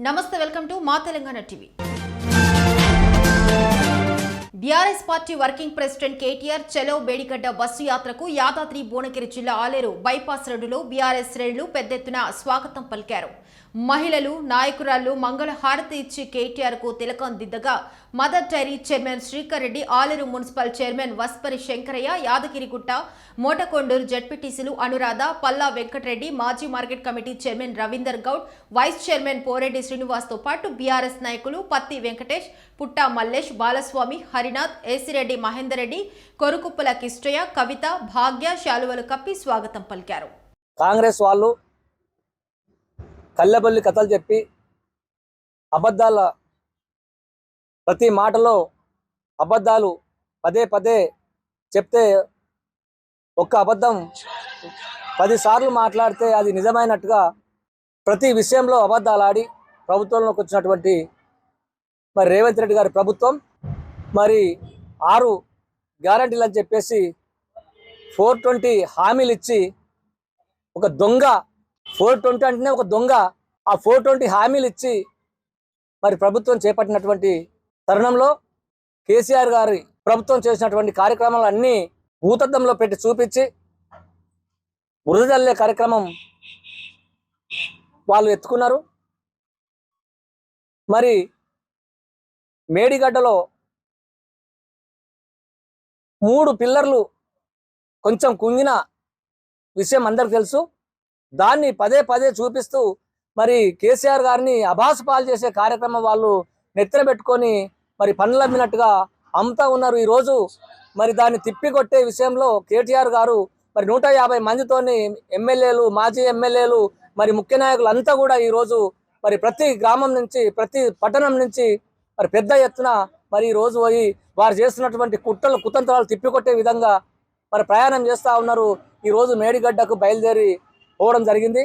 నమస్తే, welcome to మా Telangana TV. BRS party working president KTR చలో బేడిగడ్డ బస్సు యాత్రకు యాదాద్రి భువనగిరి జిల్లా ఆలేరు బైపాస్ రోడ్డులో బీఆర్ఎస్ శ్రేణులు పెద్ద ఎత్తున స్వాగతం పలికారు. మహిళలు, నాయకురాళ్లు మంగళ హారతి ఇచ్చి కేటీఆర్ కు తిలకం దిద్దగా mother dairy chairman Srikar Reddy, Aleru municipal chairman Vaspari Shankaraiah, Yadagirigutta Motakondur జడ్పీటీసీలు అనురాధ, పల్లా వెంకటరెడ్డి, మాజీ market committee chairman Ravinder Goud, vice chairman Poreddy Srinivas తో పాటు బీఆర్ఎస్ నాయకులు పత్తి వెంకటేష్, పుట్టా మల్లేష్, బాలస్వామి, హరినాథ్, ఏసిరెడ్డి మహేందర్ రెడ్డి, కొరుకుప్పల కిష్టయ్య, కవిత, భాగ్య శాలువలు కప్పి స్వాగతం పలికారు. కాంగ్రెస్ వాళ్ళు కల్లెబల్లి కథలు చెప్పి అబద్ధాల ప్రతి మాటలో అబద్ధాలు పదే పదే చెప్తే ఒక్క అబద్ధం 10 సార్లు మాట్లాడితే అది నిజమైనట్టుగా ప్రతి విషయంలో అబద్ధాలు ఆడి ప్రభుత్వంలోకి వచ్చినటువంటి మరి రేవంత్ రెడ్డి గారి ప్రభుత్వం మరి 6 గ్యారంటీలు అని చెప్పేసి 420 హామీలు ఇచ్చి ఒక దొంగ 420 అంటేనే ఒక దొంగ ఆ 420 హామీలు ఇచ్చి మరి ప్రభుత్వం చేపట్టినటువంటి తరుణంలో కేసీఆర్ గారి ప్రభుత్వం చేసినటువంటి కార్యక్రమాలన్నీ భూతద్దంలో పెట్టి చూపించి బురద జల్లే కార్యక్రమం వాళ్ళు ఎత్తుకున్నారు. మరి మేడిగడ్డలో 3 పిల్లర్లు కొంచెం కుంగిన విషయం అందరికి తెలుసు. దాన్ని పదే పదే చూపిస్తూ మరి కేసీఆర్ గారిని అభాసు పాలు చేసే కార్యక్రమం వాళ్ళు నెత్తిన పెట్టుకొని మరి పనులమ్మినట్టుగా అమ్ముతా ఉన్నారు. ఈరోజు మరి దాన్ని తిప్పికొట్టే విషయంలో కేటీఆర్ గారు మరి 150 మందితోని ఎమ్మెల్యేలు, మాజీ ఎమ్మెల్యేలు, మరి ముఖ్య నాయకులు అంతా కూడా ఈరోజు మరి ప్రతి గ్రామం నుంచి ప్రతి పట్టణం నుంచి మరి పెద్ద ఎత్తున మరి ఈరోజు పోయి వారు చేస్తున్నటువంటి కుట్రలు కుతంత్రాలు తిప్పికొట్టే విధంగా మరి ప్రయాణం చేస్తూ ఉన్నారు. ఈరోజు మేడిగడ్డకు బయలుదేరి పోవడం జరిగింది.